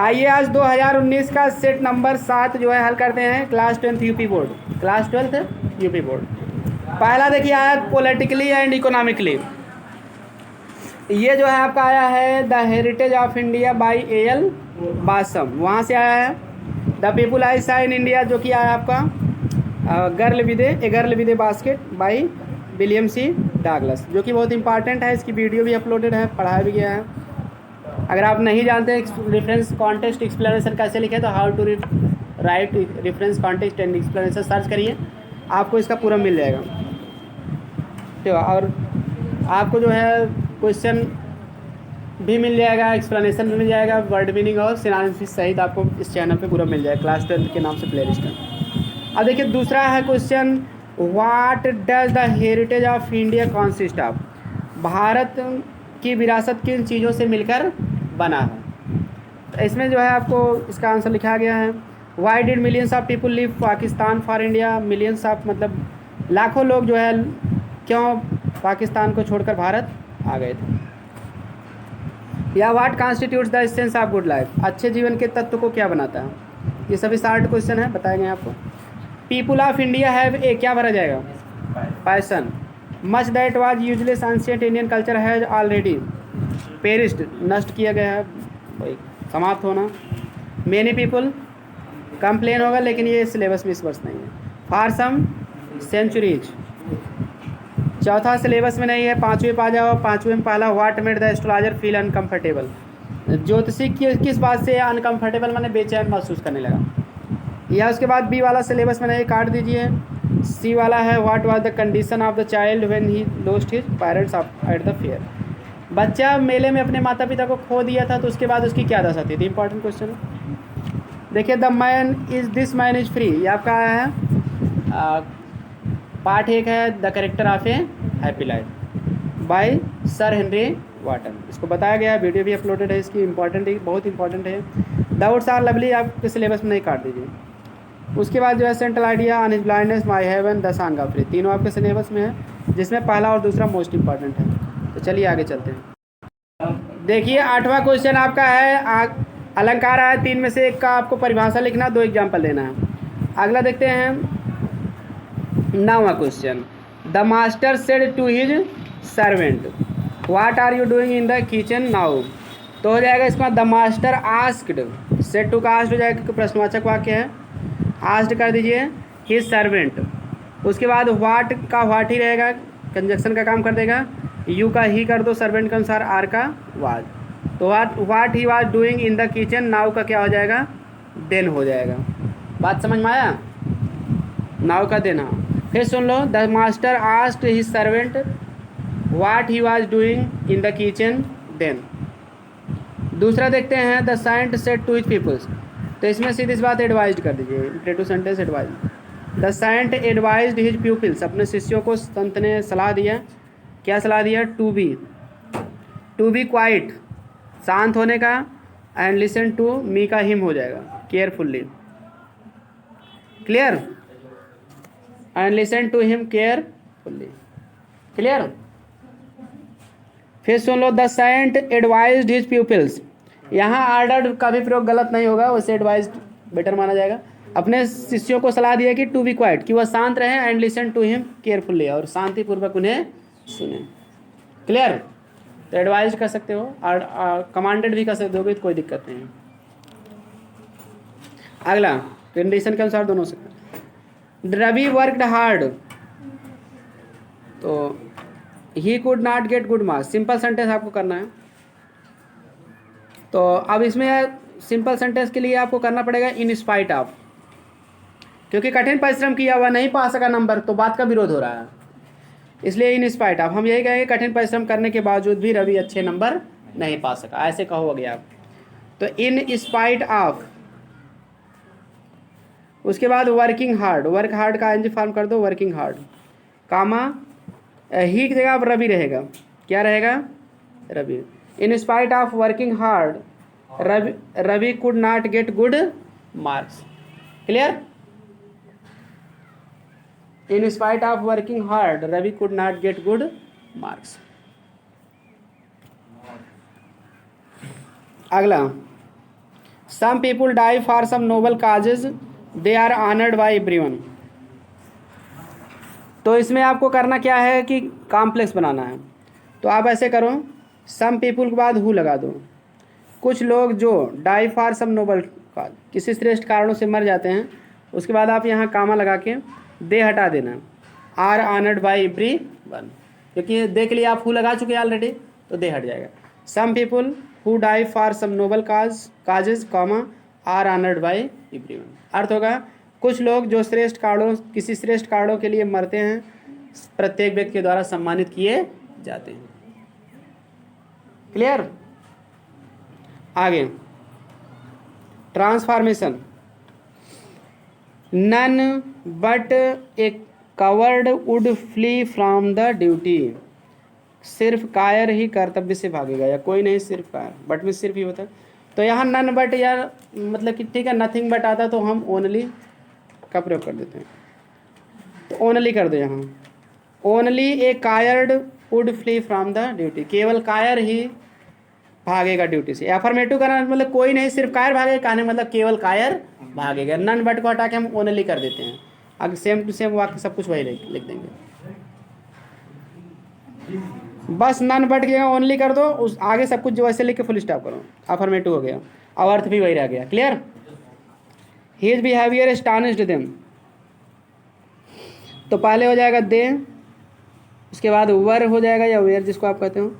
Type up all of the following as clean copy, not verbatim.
आइए आज 2019 का सेट नंबर 7 जो है हल करते हैं। Class 12th UP board, class 12th UP board. पहला देखिए आया पॉलिटिकली एंड इकोनॉमिकली। ये जो है आपका आया है the heritage of India by L Basham, वहाँ से आया है। द पीपुल आई सा इन इंडिया जो कि आया आपका girl with a basket by William C Douglas, जो कि बहुत इंपॉर्टेंट है। इसकी वीडियो भी अपलोडेड है, पढ़ाया भी गया है। अगर आप नहीं जानते रेफरेंस कॉन्टेक्स्ट एक्सप्लेनेशन कैसे लिखे तो how to write reference context and explanation search करिए, आपको इसका पूरा मिल जाएगा। तो और आपको जो है क्वेश्चन भी मिल जाएगा, एक्सप्लेनेशन भी मिल जाएगा, वर्ड मीनिंग और सिनोनिम्स सहित आपको इस चैनल पे पूरा मिल जाएगा। क्लास 12 के नाम से प्लेलिस्ट है। अब देखिए दूसरा है question, what does the heritage of India consist of. Bharat की विरासत किन चीज़ों से मिलकर बना है। तो इसमें जो है आपको इसका आंसर लिखा गया है, why did millions of people leave Pakistan for India. Millions of मतलब लाखों लोग जो है क्यों पाकिस्तान को छोड़कर भारत आ गए थे। या what constitutes the essence of good life, अच्छे जीवन के तत्व को क्या बनाता है। ये सभी 60 क्वेश्चन है, बताए गए आपको। People of India have a, क्या भरा जाएगा, passion. Much that was useless ancient Indian culture has already perished, नष्ट किया गया है, भाई समाप्त होना। मेनी पीपल, कंप्लेन होगा लेकिन ये सिलेबस में इस वर्ष नहीं है। फॉर सम सेंचुरीज, चौथा सिलेबस में नहीं है। पाँचवें पा जाओ, पाँचवें में पहला, what made the astrologer feel uncomfortable. ज्योतिषी किस बात से अनकम्फर्टेबल माने बेचैन महसूस करने लगा। या उसके बाद बी वाला सिलेबस में नहीं, काट दीजिए। सी वाला है, what was the condition of the child when he lost his parents at the fair. बच्चा मेले में अपने माता पिता को खो दिया था तो उसके बाद उसकी क्या दशा थी। इंपॉर्टेंट क्वेश्चन है। देखिए the man is this man is free, ये आपका आया है पार्ट 1 है, the character of a happy life by sir Henry Wotton. इसको बताया गया है, वीडियो भी अपलोडेड है इसकी। इंपॉर्टेंट है, बहुत इंपॉर्टेंट है। द वुड्स आर लवली आपके सिलेबस में नहीं, काट दीजिए। उसके बाद जो है central idea, on his blindness, my heaven, the song of free, तीनों आपके सिलेबस में है, जिसमें पहला और दूसरा मोस्ट इंपॉर्टेंट है। तो चलिए आगे चलते हैं। देखिए 8वां क्वेश्चन आपका है, अलंकार आया 3 में से 1 का आपको परिभाषा लिखना, 2 एग्जाम्पल देना है। अगला देखते हैं 9वां question, the master said to his servant what are you doing in the kitchen now. तो हो जाएगा इसका the master asked, said to का आस्क्ड हो जाएगा, प्रश्नवाचक वाक्य है, आस्क्ड कर दीजिए हिज सर्वेंट। उसके बाद व्हाट का व्हाट ही रहेगा, कंजक्शन का काम कर देगा। यू का ही कर दो सर्वेंट के अनुसार, आर का वाज। तो what he was doing in the kitchen, now का क्या हो जाएगा, देन हो जाएगा। बात समझ में आया, नाउ का देन। हाँ फिर सुन लो, the master asked his servant what he was doing in the kitchen then. दूसरा देखते हैं, the saint said to his peoples. तो इसमें सीधी सी बात एडवाइज्ड कर दीजिए, interrogative sentence advise. The saint advised his pupils, अपने शिष्यों को संत ने सलाह दिया, क्या सलाह दिया, टू बी क्वाइट, शांत होने का, एंड लिसन टू, मी का हिम हो जाएगा, carefully, clear, and listen to him carefully, clear. फिर सुन लो, the saint advised his pupils, यहाँ आर्डर्ड का भी प्रयोग गलत नहीं होगा, वैसे एडवाइज्ड बेटर माना जाएगा। अपने शिष्यों को सलाह दिया कि टू बी क्वाइट, कि वह शांत रहे, and listen to him carefully, और शांतिपूर्वक उन्हें सुने, क्लियर। तो एडवाइज कर सकते हो और कमांडेड भी कर सकते हो, तो कोई दिक्कत नहीं है। अगला कंडीशन के अनुसार दोनों से। रवि वर्कड हार्ड, तो he could not get good marks, simple sentence आपको करना है। तो अब इसमें सिंपल सेंटेंस के लिए आपको करना पड़ेगा इन स्पाइट ऑफ, क्योंकि कठिन परिश्रम किया हुआ नहीं पा सका नंबर, तो बात का विरोध हो रहा है, इसलिए इन स्पाइट ऑफ। हम यही कहेंगे कठिन परिश्रम करने के बावजूद भी रवि अच्छे नंबर नहीं पा सका, ऐसे कहोगे आप। तो इन स्पाइट ऑफ। उसके बाद वर्किंग हार्ड, वर्क हार्ड का एनजी फॉर्म कर दो, वर्किंग हार्ड, कामा, ही की जगह अब रवि रहेगा, क्या रहेगा, Ravi. In spite of working hard Ravi could not get good marks, clear. In spite of working hard Ravi could not get good marks. अगला some people die for some noble causes, they are honoured by everyone. तो इसमें आपको करना क्या है कि complex बनाना है। तो आप ऐसे करो, सम पीपुल के बाद हु लगा दो। कुछ लोग जो डाई फॉर सम नोबल काज, किसी श्रेष्ठ कारणों से मर जाते हैं, उसके बाद आप यहाँ कामा लगा के दे हटा देना, are honoured by every one, क्योंकि देख लिया आप हु लगा चुके हैं ऑलरेडी, तो दे हट जाएगा। Some people who die for some noble causes comma are honoured by every one. अर्थ होगा कुछ लोग जो श्रेष्ठ कारणों, किसी श्रेष्ठ कारणों के लिए मरते हैं, प्रत्येक व्यक्ति के द्वारा सम्मानित किए जाते हैं। क्लियर? आगे transformation. None but a coward would flee from the duty. सिर्फ कायर ही कर्तव्य से भागेगा, या कोई नहीं सिर्फ कायर, बट में सिर्फ ही होता है। तो यहाँ नन बट या मतलब कि ठीक है नथिंग बट आता तो हम ओनली का प्रयोग कर देते हैं, तो ओनली कर दो यहाँ। Only a coward would flee from the duty, केवल कायर ही भागेगा ड्यूटी से। एफर्मेटिव करना मतलब कोई नहीं सिर्फ कायर भागेगा, कहने मतलब केवल कायर भागेगा। नन बट को हटा के हम ओनली कर देते हैं, अगर सेम टू सेम वाक्य सब कुछ वही लिख देंगे। बस नन बट के ओनली कर दो, उस आगे सब कुछ जो वैसे लिख के फुल स्टॉप करो, अफर्मेटिव हो गया और अर्थ भी वही रह गया। Clear? His behaviour astonished them, तो पहले हो जाएगा दे, उसके बाद वर हो जाएगा या वेयर जिसको आप कहते हो,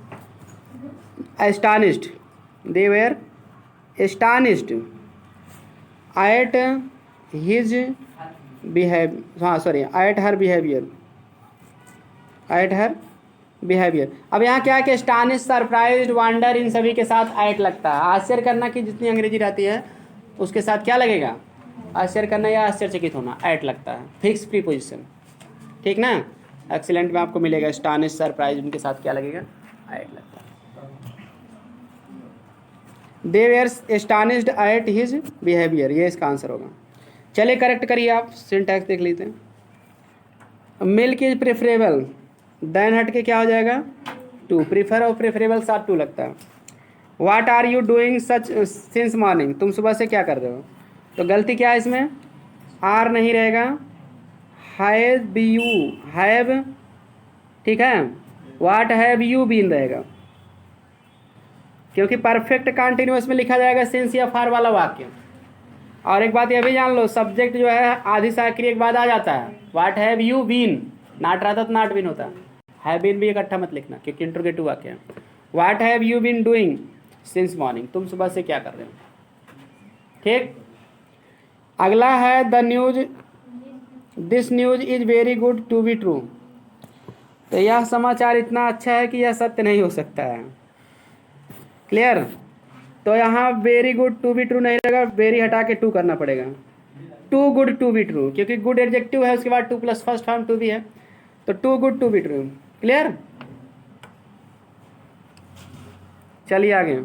astonished, they were astonished at his behave, हाँ sorry at her behaviour, at her behaviour. अब यहाँ क्या है कि एस्टॉनिश, सरप्राइज्ड, वंडर, इन सभी के साथ एट लगता है। आश्चर्य करना की जितनी अंग्रेजी रहती है उसके साथ क्या लगेगा, आश्चर्य करना या आश्चर्यचकित होना, एट लगता है, फिक्स प्रीपोजिशन। ठीक ना? एक्सीलेंट में आपको मिलेगा एस्टॉनिश, सरप्राइज, उनके साथ क्या लगेगा, एट लगता है। They were astonished at his behaviour, ये इसका आंसर होगा। चलिए करेक्ट करिए आप, सिंटैक्स देख लेते हैं। मिल्क इज प्रेफरेबल, देन हट के क्या हो जाएगा, टू। प्रीफर और प्रेफरेबल साथ टू लगता है। What are you doing such since morning, तुम सुबह से क्या कर रहे हो, तो गलती क्या है इसमें, आर नहीं रहेगा, हैव यू, हैव, ठीक है, व्हाट हैव यू बीन रहेगा, क्योंकि परफेक्ट कंटिन्यूअस में लिखा जाएगा सिंस या फॉर वाला वाक्य। और एक बात यह भी जान लो, सब्जेक्ट जो है आधी सक्रिय के बाद आ जाता है। What have you been, not रहता तो नॉट बीन होता, हैव बीन भी इकट्ठा मत लिखना क्योंकि इंट्रोगेटिव वाक्य है। What have you been doing since morning, तुम सुबह से क्या कर रहे हो। ठीक, अगला है the news, this news is very good to be true, तो यह समाचार इतना अच्छा है कि यह सत्य नहीं हो सकता है। क्लियर? तो यहाँ very good to be true नहीं रहेगा, वेरी हटा के टू करना पड़ेगा, too good to be true, क्योंकि गुड एडजेक्टिव है, उसके बाद to plus first form to भी है, तो too good to be true. Clear? चलिए आगे,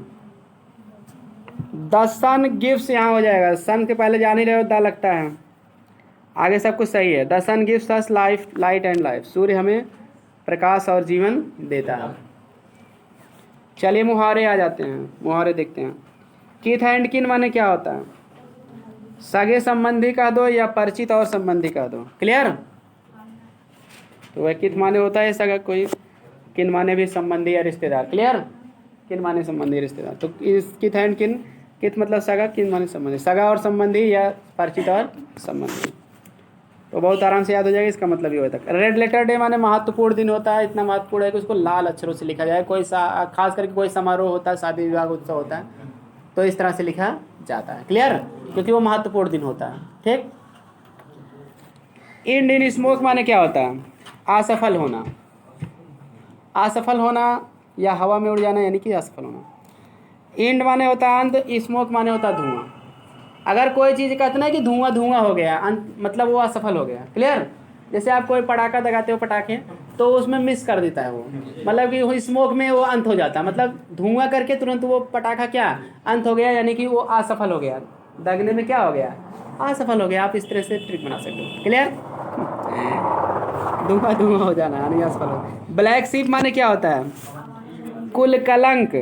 द सन गिव्स, यहाँ हो जाएगा, सन के पहले जान ही रहे हो द लगता है, आगे सब कुछ सही है। The sun gives us life, light and life, सूर्य हमें प्रकाश और जीवन देता है। चलिए मुहावरे आ जाते हैं, मुहावरे देखते हैं। किथ एंड किन माने क्या होता है, सगे संबंधी कह दो या परिचित और संबंधी कह दो। क्लियर? तो वह किथ माने होता है सगा कोई, किन माने भी संबंधी या रिश्तेदार। क्लियर? किन माने संबंधी रिश्तेदार, तो इस किथ एंड किन, किथ मतलब सगा, किन माने संबंधी, सगा और संबंधी या परिचित और संबंधी, तो बहुत आराम से याद हो जाएगा। इसका मतलब ये होता है। रेड लेटर डे माने महत्वपूर्ण दिन होता है, इतना महत्वपूर्ण है कि उसको लाल अक्षरों से लिखा जाए। कोई खास करके कोई समारोह होता है, शादी विवाह उत्सव होता है, तो इस तरह से लिखा जाता है। क्लियर? क्योंकि वो महत्वपूर्ण दिन होता है। ठीक, इंड इन स्मोक माने क्या होता है, असफल होना, असफल होना या हवा में उड़ जाना, यानी कि असफल होना। इंड माने होता है अंत, स्मोक माने होता है धुआं। अगर कोई चीज़ कहते ना कि धुआं धुआं हो गया, मतलब वो असफल हो गया। क्लियर? जैसे आप कोई पटाखा दगाते हो पटाखे, तो उसमें मिस कर देता है वो, मतलब कि वो स्मोक में वो अंत हो जाता है, मतलब धुआं करके तुरंत वो पटाखा क्या अंत हो गया, यानी कि वो असफल हो गया, दगने में क्या हो गया, असफल हो गया। आप इस तरह से ट्रिक बना सकते हो। क्लियर? धुआं धुआं हो जाना यानी असफल हो। ब्लैक शीप माने क्या होता है, कुल कलंक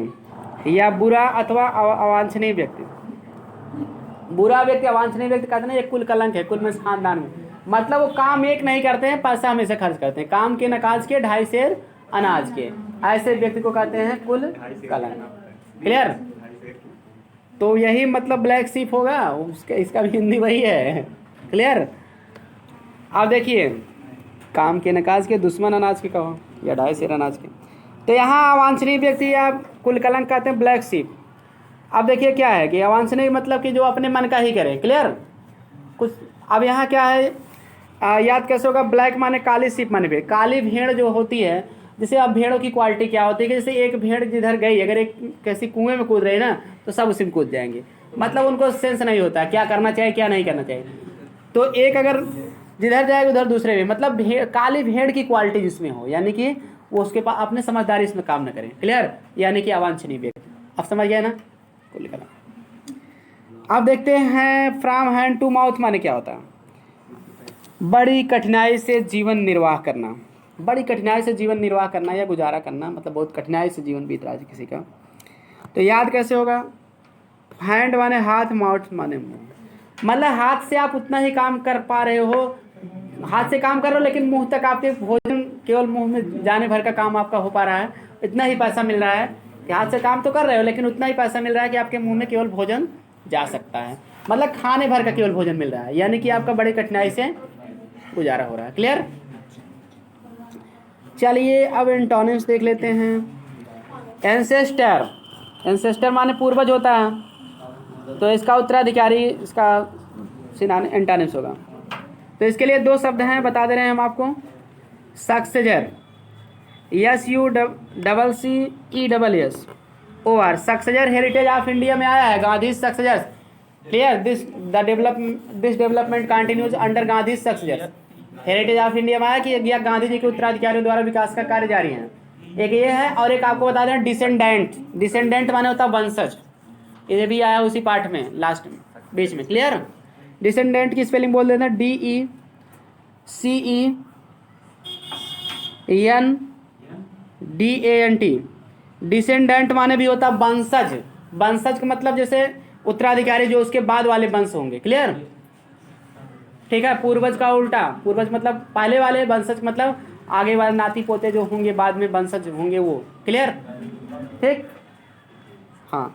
या बुरा अथवा अवांछनीय व्यक्ति। बुरा व्यक्ति, अवांछनीय व्यक्ति कहते हैं ना, ये कुल कलंक है, कुल में खानदान में, मतलब वो काम एक नहीं करते हैं, पैसा हमेशा खर्च करते हैं, काम के नकाज के 2.5 सेर अनाज के, ऐसे व्यक्ति को कहते हैं कुल कलंक। क्लियर? तो यही मतलब ब्लैक शीप होगा उसका, इसका भी हिंदी वही है। क्लियर? अब देखिए, काम के नकाज के, दुश्मन अनाज के कहो या 2.5 सेर अनाज के, तो यहाँ अवांछनीय व्यक्ति या कुल कलंक कहते हैं ब्लैक शीप। अब देखिए क्या है कि अवांछनीय मतलब कि जो अपने मन का ही करे। क्लियर? कुछ अब यहाँ क्या है, याद कैसे होगा? ब्लैक माने काली, शीप माने भेड़। काली भेड़ जो होती है, जैसे अब भेड़ों की क्वालिटी क्या होती है कि जैसे एक भेड़ जिधर गई, अगर एक कैसी कुएं में कूद रही ना, तो सब उसी में कूद जाएंगे, मतलब उनको सेंस नहीं होता क्या करना चाहिए क्या नहीं करना चाहिए। तो एक अगर जिधर जाएगा उधर दूसरे भी, मतलब काली भेड़ की क्वालिटी जिसमें हो, यानी कि वो उसके पास अपने समझदारी इसमें काम न करें। क्लियर? यानी कि अवांछनीय व्यक्ति। अब समझ गए ना? कुल कलंक। अब देखते हैं फ्रॉम हैंड टू माउथ माने क्या होता है? बड़ी कठिनाई से जीवन निर्वाह करना। बड़ी कठिनाई से जीवन निर्वाह करना या गुजारा करना, मतलब बहुत कठिनाई से जीवन बीत रहा है किसी का। तो याद कैसे होगा? हैंड माने हाथ, माउथ माने मुंह, मतलब हाथ से आप उतना ही काम कर पा रहे हो, हाथ से काम कर रहे हो लेकिन मुंह तक आपके भोजन केवल मुंह में जाने भर का काम आपका हो पा रहा है, इतना ही पैसा मिल रहा है कि हाथ से काम तो कर रहे हो लेकिन उतना ही पैसा मिल रहा है कि आपके मुंह में केवल भोजन जा सकता है, मतलब खाने भर का केवल भोजन मिल रहा है, यानी कि आपका बड़ी कठिनाई से गुजारा हो रहा है। क्लियर? चलिए अब एंटोनिम्स देख लेते हैं। एंसेस्टर, एंसेस्टर माने पूर्वज होता है, तो इसका उत्तराधिकारी, इसका एंटोनिम्स होगा। तो इसके लिए 2 शब्द हैं, बता दे रहे हैं हम आपको। Successor, SUCCESSOR, successor heritage of India में आया है, Gandhi successor. Clear? This development continues under Gandhi successor. Heritage of India में आया कि यह गांधी जी के उत्तराधिकारियों द्वारा विकास का कार्य जारी है। एक ये है, और एक आपको बता दें डिसेंडेंट। डिसेंडेंट माने होता है वंशज, ये भी आया उसी पार्ट में लास्ट में बीच में। क्लियर? डिसेंडेंट की स्पेलिंग बोल देना, DECENDANT। डिसेंडेंट माने भी होता वंशज। वंशज का मतलब जैसे उत्तराधिकारी जो उसके बाद वाले वंश होंगे। क्लियर? ठीक है? पूर्वज का उल्टा, पूर्वज मतलब पहले वाले, वंशज मतलब आगे वाले नाती पोते जो होंगे बाद में वंशज होंगे वो। क्लियर? ठीक? हाँ,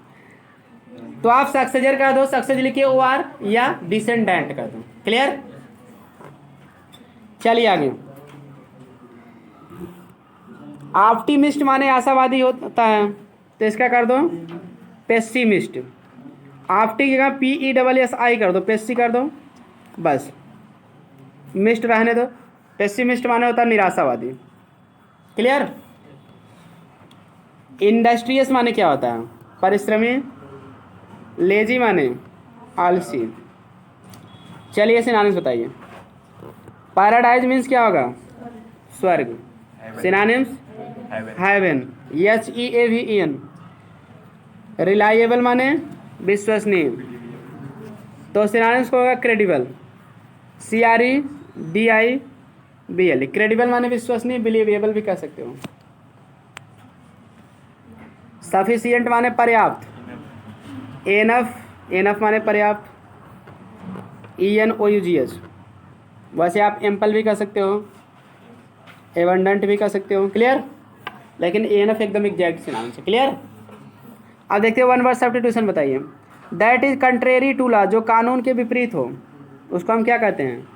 तो आप सक्सेजर कर दो, सक्सेज लिखिए OR, या डिसेंडेंट कर दो। क्लियर? चलिए आगे। ऑप्टिमिस्ट माने आशावादी होता है, तो इसका कर दो पेसिमिस्ट। ऑप्टी की जगह PESSI कर दो, पेस्सी कर दो, बस मिस्ट रहने दो। पेसिमिस्ट माने होता है निराशावादी। क्लियर? इंडस्ट्रियस माने क्या होता है? परिश्रमी। लेजी माने आलसी। चलिए सिनोनिम्स बताइए। पैराडाइज मीन्स क्या होगा? स्वर्ग। Synonyms haven, HEAVEN। रिलायबल माने विश्वसनीय, तो सिनोनिम्स होगा क्रेडिबल, CREDIBL। क्रेडिबल माने विश्वसनीय, बिलीवेबल भी कह सकते हो। सफिशिएंट माने पर्याप्त, एनफ माने पर्याप्त, ENOUGH। वैसे आप एम्पल भी कह सकते हो, एबंडेंट भी कह सकते हो। क्लियर? लेकिन एनफ एकदम एग्जैक्ट सिनोनिम्स है। क्लियर? अब देखते हैं वन वर्ड सब्स्टिट्यूशन बताइए। That is contrary to law, जो कानून के विपरीत हो उसको हम क्या कहते हैं?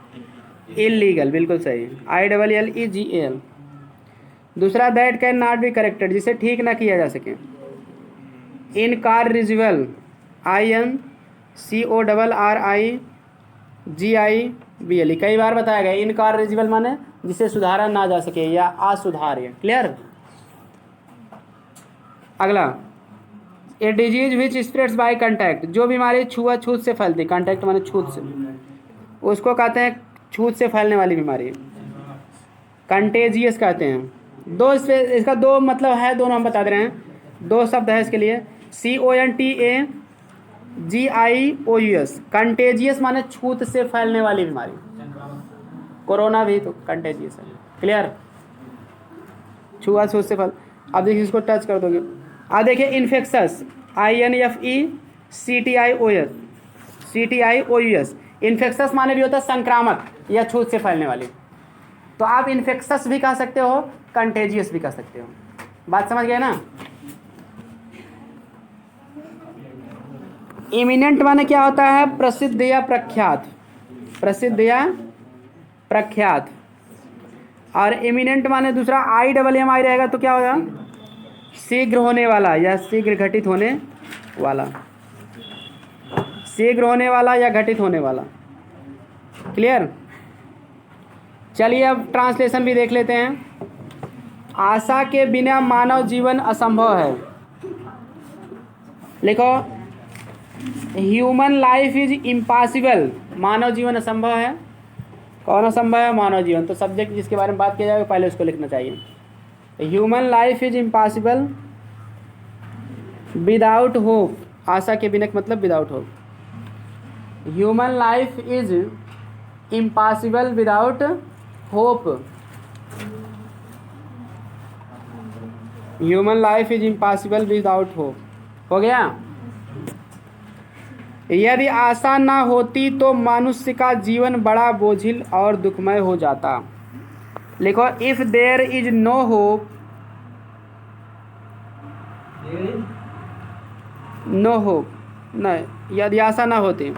इलीगल। बिल्कुल सही, ILLEGAL। दूसरा that can not be corrected, जिसे ठीक ना किया जा सके। Incorrigible, INCORRIGIBL। कई बार बताया गया। इनकॉरिजिबल माने जिसे सुधारा ना जा सके या असुधार्य। क्लियर? अगला, a disease which spreads by contact, जो बीमारी छुआछूत से फैलती, कांटेक्ट माने छूत से, उसको कहते हैं छूत से फैलने वाली बीमारी, कंटेजियस कहते हैं। इसका 2 मतलब है, दोनों हम बता दे रहे हैं। 2 शब्द है इसके लिए, CONTAGIOUS। कंटेजियस माने छूत से फैलने वाली बीमारी, कोरोना भी तो कंटेजियस है। क्लियर? छुआछूत से फैल। अब देखिए इसको टच कर दोगे। अब देखिए इन्फेक्शस, INFECTIOUS, CTIOUS। इन्फेक्शस माने भी होता है संक्रामक या छूत से फैलने वाली। तो आप इन्फेक्शस भी कह सकते हो, कंटेजियस भी कह सकते हो। बात समझ गए ना। इमिनेंट माने क्या होता है, प्रसिद्ध या प्रख्यात, प्रसिद्ध या प्रख्यात। और इमिनेंट माने दूसरा IMMI रहेगा तो क्या होगा, शीघ्र होने वाला या शीघ्र घटित होने वाला, शीघ्र होने वाला या घटित होने वाला। क्लियर। चलिए अब ट्रांसलेशन भी देख लेते हैं। आशा के बिना मानव जीवन असंभव है। लिखो, ह्यूमन लाइफ इज इम्पॉसिबल। मानव जीवन असंभव है। कौन असंभव है, मानव जीवन। तो सब्जेक्ट जिसके बारे में बात किया जाएगा पहले उसको लिखना चाहिए। Human life is impossible without hope. आशा के बिना मतलब without hope. Human life is impossible without hope. Human life is impossible without hope. हो गया। यदि आशा ना होती तो मनुष्य का जीवन बड़ा बोझिल और दुखमय हो जाता। लिखो, if there is no hope, no hope, नहीं, यदि आशा ना होती,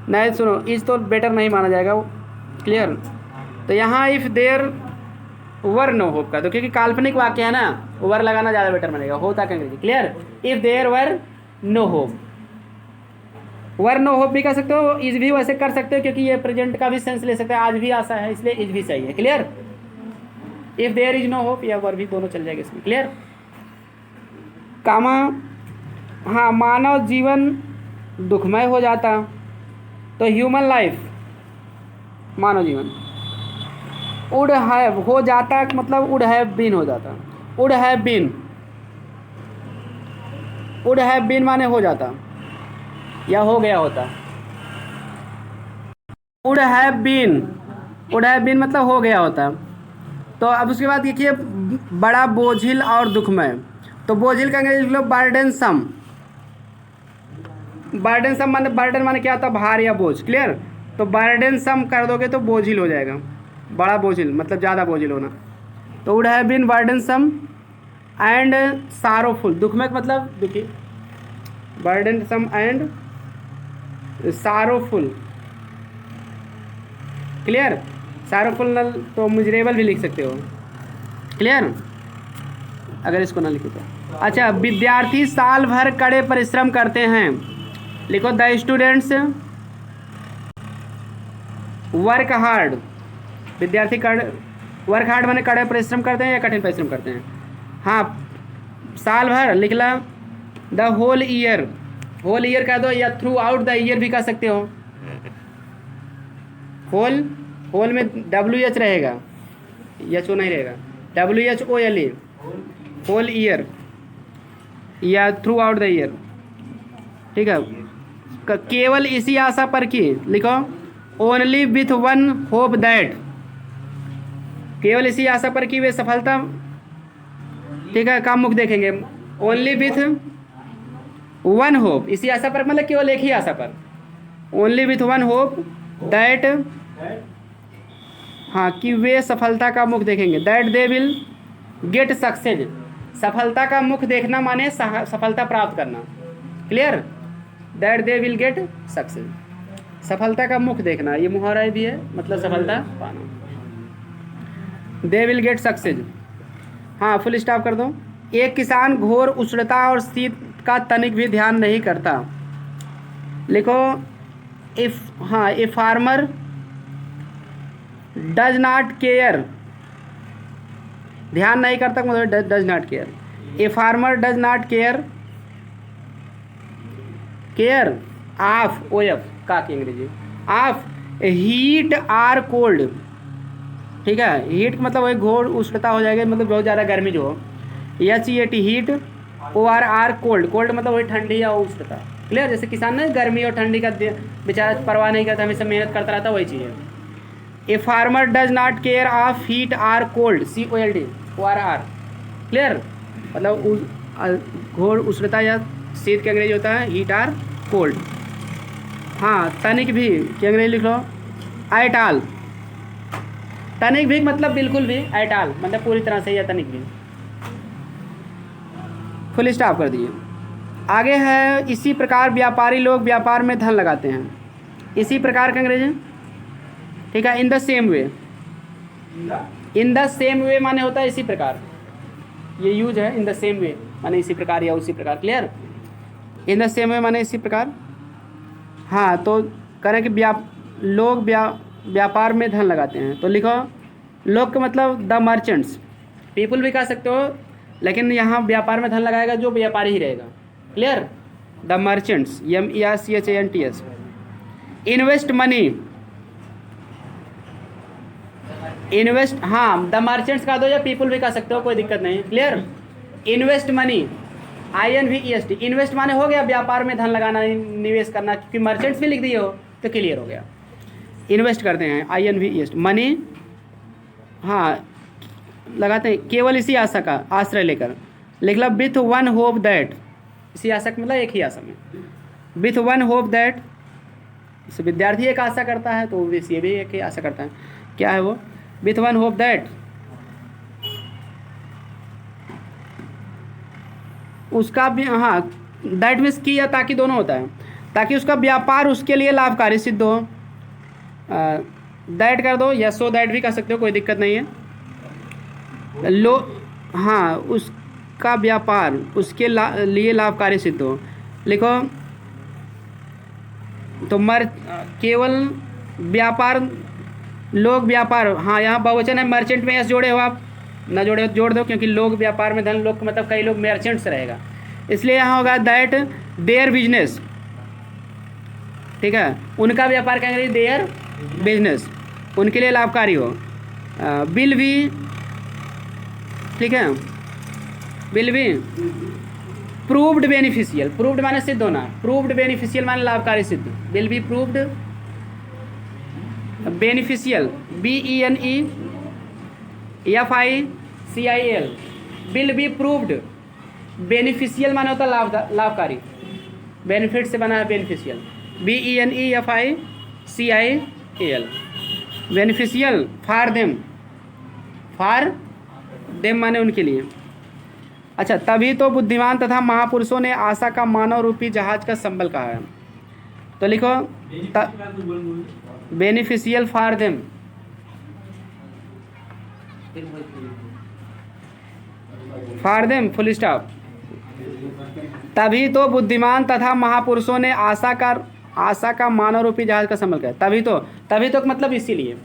नहीं सुनो, इस तो बेटर नहीं माना जाएगा। क्लियर। तो यहाँ if there were no hope का, तो क्योंकि काल्पनिक वाक्य है ना, वर लगाना ज़्यादा बेटर मानेगा, होता क्या अंग्रेजी। Clear. If there were no hope, were no hope भी कर सकते हो, इज भी वैसे कर सकते हो क्योंकि ये प्रेजेंट का भी सेंस ले सकते हैं, आज भी आशा है इसलिए इज भी सही है। Clear. If there is no hope या वर भी दोनों चल जाएगा इसमें। क्लियर। कामा, हाँ, मानव जीवन दुखमय हो जाता। तो ह्यूमन लाइफ, मानव जीवन वुड हैव हो जाता, मतलब वुड हैव बीन हो जाता। Would have been, would have been माने हो जाता या हो गया होता। Would have been, would have been मतलब हो गया होता। तो अब उसके बाद देखिए, बड़ा बोझिल और दुखमय। तो बोझिल का अंग्रेजी लो बर्डनसम। बर्डनसम माने, बर्डन माने क्या होता है, भार या बोझ। क्लियर। तो बर्डनसम कर दोगे तो बोझिल हो जाएगा, बड़ा बोझिल मतलब ज़्यादा बोझिल होना। तो would have been burdensome and sorrowful. दुखमय मतलब दुखी, burdensome and sorrowful. Clear. Sorrowful तो मिजरेबल भी लिख सकते हो। क्लियर, अगर इसको ना लिखे तो। अच्छा, विद्यार्थी साल भर कड़े परिश्रम करते हैं। लिखो, द स्टूडेंट्स वर्क हार्ड। विद्यार्थी वर्क हार्ड माने कड़े परिश्रम करते हैं या कठिन परिश्रम करते हैं। हाँ, साल भर लिखला, the whole year. Whole year कह दो या थ्रू आउट द ईयर भी कह सकते हो। होल, होल में WH रहेगा, HO नहीं रहेगा, WHOLE, होल ईयर या थ्रू आउट द ईयर। ठीक है। केवल इसी आशा पर कि, लिखो, only with one hope that. केवल इसी आशा पर कि वे सफलता, ठीक है, का मुख देखेंगे। ओनली विथ वन होप, इसी आशा पर मतलब केवल एक ही आशा पर। Only with one hope that, हाँ, कि वे सफलता का मुख देखेंगे। That they will get success. सफलता का मुख देखना माने सफलता प्राप्त करना। Clear. That they will get success, सफलता का मुख देखना, ये मुहावरा भी है, मतलब सफलता पाना। दे विल गेट सक्सेस, हाँ, फुल स्टॉप कर दो। एक किसान घोर उष्णता और शीत का तनिक भी ध्यान नहीं करता। लिखो, इफ, हाँ, ए फार्मर डज नॉट केयर। ध्यान नहीं करता मतलब does not care. A farmer does not care, care of, OF का की अंग्रेजी, ऑफ हीट आर कोल्ड। ठीक है। हीट मतलब वही घोर उष्णता हो जाएगा, मतलब बहुत ज़्यादा गर्मी जो हो। HEAT heat, OR cold, cold मतलब वही ठंडी या उष्णता। क्लियर। जैसे किसान ना गर्मी और ठंडी का बेचारा परवाह नहीं करता, हमेशा मेहनत करता रहता, वही चीज़ है। A farmer does not care of heat or cold, COLD, OR। Clear. मतलब घोर उष्णता या शीत के अंग्रेजी होता है हीट आर कोल्ड। हाँ तनिक भी कि अंग्रेजी लिख लो एट ऑल। तनिक भी मतलब बिल्कुल भी, एट ऑल मतलब पूरी तरह से, या तनिक भी। फुल स्टॉप कर दिए। आगे है इसी प्रकार व्यापारी लोग व्यापार में धन लगाते हैं। इसी प्रकार का अंग्रेजी, ठीक है। In the same way, in the same way माने होता है इसी प्रकार, ये यूज है। इन द सेम वे माने इसी प्रकार या उसी प्रकार। Clear? In the same way माने इसी प्रकार। हाँ तो करें कि लोग व्यापार में धन लगाते हैं, तो लिखो लोग का मतलब द मर्चेंट्स। पीपुल भी कह सकते हो, लेकिन यहाँ व्यापार में धन लगाएगा जो व्यापारी ही रहेगा। Clear? The merchants, MERCHANTS। Invest money, invest, हाँ द मर्चेंट्स का दो या पीपुल भी कह सकते हो, कोई दिक्कत नहीं। Clear? Invest money, INVEST। Invest माने हो गया व्यापार में धन लगाना, निवेश करना, क्योंकि मर्चेंट्स भी लिख दिए हो तो क्लियर हो गया। इन्वेस्ट करते हैं, INVEST। मनी, हाँ लगाते हैं केवल इसी आशा का आश्रय लेकर। लिख लो विथ वन होप दैट। इसी आशा का मतलब एक ही आशा में, विथ वन होप दैट। विद्यार्थी एक आशा करता है तो ये भी एक ही आशा करता है। क्या है वो? विथ वन होप दैट, उसका भी, हाँ दैट मीन्स की या ताकि दोनों होता है, ताकि उसका व्यापार उसके लिए लाभकारी सिद्ध हो। दैट कर दो या सो दैट भी कर सकते हो, कोई दिक्कत नहीं है। हाँ उसका व्यापार उसके लिए लाभकारी सिद्ध हो। लिखो तो केवल व्यापार, लोग व्यापार, हाँ यहाँ बहुवचन है, मर्चेंट में एस जोड़े हो आप, ना जोड़े हो जोड़ दो, क्योंकि लोग व्यापार में धन, लोग मतलब कई लोग मर्चेंट्स रहेगा, इसलिए यहाँ होगा दैट देयर बिजनेस। ठीक है, उनका व्यापार कहेंगे देयर बिजनेस, उनके लिए लाभकारी हो। बिल भी, ठीक है, बिल भी प्रूव्ड बेनिफिशियल। प्रूव्ड माने सिद्ध होना, प्रूव्ड बेनिफिशियल माने लाभकारी सिद्ध। बिल भी प्रूव्ड बेनिफिशियल, BENEFICIAL। बिल भी प्रूव्ड, बेनिफिशियल माने होता लाभकारी, बेनिफिट से बना है beneficial, BENEFICIAL। Beneficial for them, for them माने उनके लिए। अच्छा, तभी तो बुद्धिमान तथा महापुरुषों ने आशा का मानव रूपी जहाज का संबल कहा है। तो लिखो beneficial for them, for them full stop. तभी तो बुद्धिमान तथा महापुरुषों ने आशा का मानव रूपी जहाज का संबल किया। तभी तो मतलब इसीलिए।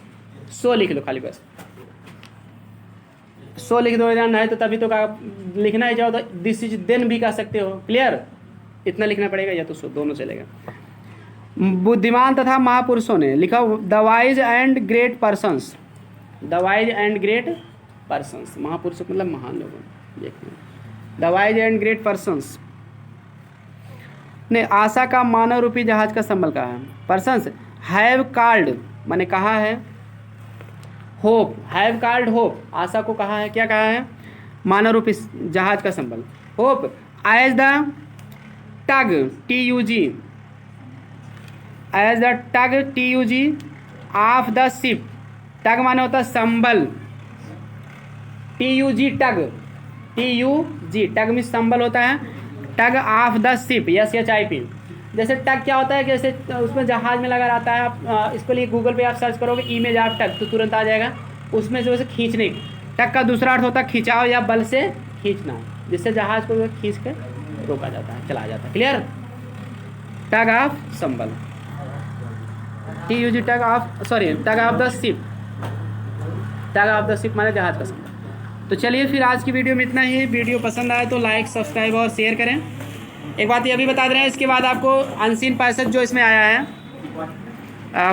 सो लिख लो खाली, बस सो लिख दो, जानना है तो तभी तो का लिखना ही चाहो तो दिस इज देन भी कह सकते हो। क्लियर? इतना लिखना पड़ेगा या तो सो, दोनों चलेगा। बुद्धिमान तथा महापुरुषों ने, लिखा the wise and great persons, the wise and great persons, महापुरुष मतलब महान लोगों, देखना the wise and great persons ने आशा का मानव रूपी जहाज का संबल कहा है। पर्सन्स हैव कॉल्ड माने कहा है, होप, हैव कॉल्ड होप, आशा को कहा है, क्या कहा है? मानव रूपी जहाज का संबल। Hope as the tug, TUG, as the tug TUG of the ship. Tug माने होता है संबल, TUG टग, TUG टग में संबल होता है, tug of the ship, SHIP। जैसे टग क्या होता है कि जैसे उसमें जहाज में लगा रहता है, आप इसको लिए गूगल पे आप सर्च करोगे इमेज ऑफ टग तो तुरंत आ जाएगा। उसमें जो है खींचने, टग का दूसरा अर्थ होता है खिंचाव या बल से खींचना, जिससे जहाज को खींच कर रोका जाता है, चलाया जाता है। Clear? Tug of Sambal, TUG tug of, sorry tug of the ship, tug of the ship माने जहाज का संबल। तो चलिए फिर आज की वीडियो में इतना ही। वीडियो पसंद आए तो लाइक, सब्सक्राइब और शेयर करें। एक बात ये भी बता दे रहे हैं, इसके बाद आपको अनसीन पैसेज जो इसमें आया है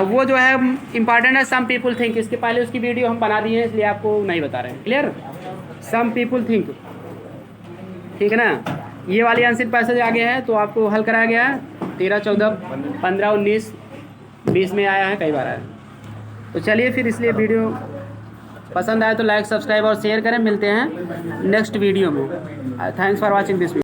वो जो है इम्पॉर्टेंट है। सम पीपल थिंक, इसके पहले उसकी वीडियो हम बना दिए हैं, इसलिए आपको नहीं बता रहे हैं। क्लियर? सम पीपल थिंक, ठीक है ना। ये वाली अनसीन पैसेज आगे है तो आपको हल कराया गया है। 13, 14, 15, 19, 20 में आया है, कई बार आया है। तो चलिए फिर, इसलिए वीडियो पसंद आए तो लाइक, सब्सक्राइब और शेयर करें। मिलते हैं नेक्स्ट वीडियो में। Thanks for watching this video.